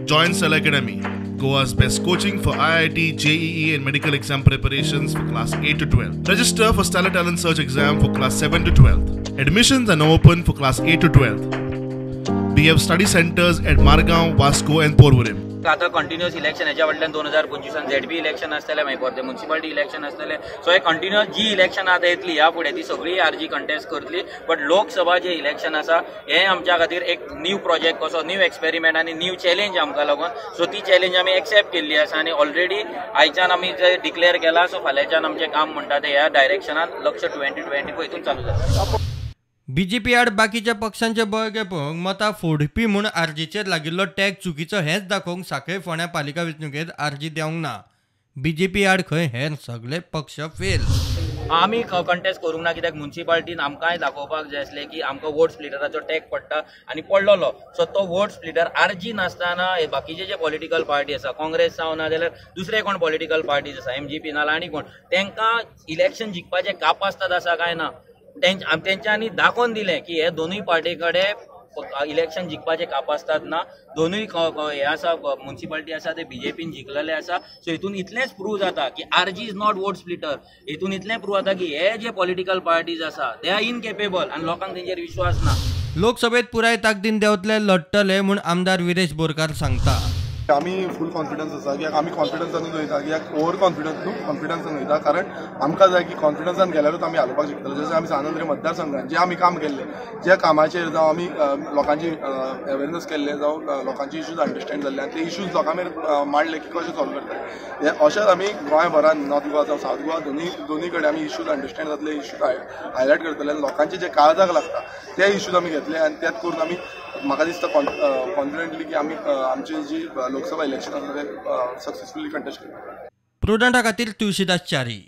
Join Cell Academy, Goa's best coaching for IIT, JEE and medical exam preparations for class 8 to 12. Register for Stellar Talent Search exam for class 7 to 12. Admissions are now open for class 8 to 12. We have study centers at Margao, Vasco and Porvorim. आता continuous election ह्याच्या फाटल्यान 2025 ZP election आसतले, मागीर परते municipality election आसतले. So हे continuous जी election आता येतली ह्या फुडें ती सगळी आरजी कंटेस्ट करतली. बट लोकसभा जे इलेक्शन आसा हे आमच्या खातीर एक न्यू प्रोजेक्ट कसो, न्यू एक्सपेरिमेंट आनी न्यू चॅलेंज आमकां लागून. सो ती चॅलेंज आमी एक्सेप्ट केल्ली आसा आनी ऑलरेडी आयच्यान आमी जे डिक्लेअर केला. सो फाल्यांच्यान आमचें काम म्हणटा ते ह्या डायरेक्शनान लक्ष 2024 हितून चालू जाता. बीजेपी आड बाकीच्या पक्षांचे बळगे पळोवंक मतां फोडपी म्हूण आरजीचेर लागिल्लो टॅग चुकीचो हेंच दाखोवंक सांखळे फोंड्या पालिका वेंचणुकेंत आरजी देवंक ना. बीजेपी आड खंय हेर सगळे पक्ष फेल. आमी कंटेस्ट करूंक ना, कित्याक म्युनिसिपालिटीन आमकांय दाखोवपाक जाय आसलें की आमकां वोट स्प्लिटराचो टॅग पडटा आनी पडलोलो. सो तो वोट स्प्लिटर आरजी नासतना बाकीचे जे पॉलिटिकल पार्टी आसा, काँग्रेस जावं ना जाल्यार दुसरे कोण पॉलिटिकल पार्टीज आसा, MGP नाल्यार आनी कोण, तांकां इलेक्शन जिखपाचे कापास्ताद आसा काय ना तेंच्यांनी दाखोवन दिलें की हे दोनूय पार्टी कडेन इलेक्शन जिखपाचे कापास्ताद ना. दोनूय हे आसा म्युनिसिपालिटी आसा ते बीजेपीन जिखलेले आसा. सो हितून इतलेंच प्रूव जाता की RG is not vote splitter. हितून इतलें प्रूव जाता की हे जे पॉलिटिकल पार्टीज आसा दे आर इनकेपेबल आनी लोकांक तेंचेर विश्वास ना. लोकसभेत पुराय ताकदीन देंवतले लढटले म्हूण आमदार विरेश बोरकार सांगता. आमी फूल कॉन्फिडन्स आसा, कित्याक आमी कॉन्फिडन्सानूच वयता, कित्याक ओवर कॉन्फिडन्सान वयता. कारण आमकां जाय की कॉन्फिडन्सान गेल्यारूच आमी हालोवपाक शकतले. जशें आमी सांगोद्री मतदारसंघात जे आमी काम केल्ले, ज्या कामाचेर जावं आमी लोकांची अवेरनस केल्ले, जावं लोकांचे इश्यूज अंडरस्टँड जाल्ले आनी ते इश्यूज लोकां मेरेन मांडले की कशें सॉल्व करतले. अशेंच आमी गोंयभरान नॉर्थ गोवा जावं सावथ गोवा दोनूय कडेन आमी इश्यूज अंडरस्टँड जातले, इश्यूज हायलायट करतले आनी लोकांचे जे काळजाक लागता ते इश्यूज आमी घेतले. आनी त्याच करून आमी म्हाका दिसता कॉन्फिडेंटली की आमी आमची जी लोकसभा इलेक्शन आसा ते सक्सेसफुली कंटेस्ट करता. प्रुडंटा खातीर तुळशीदास च्यारी.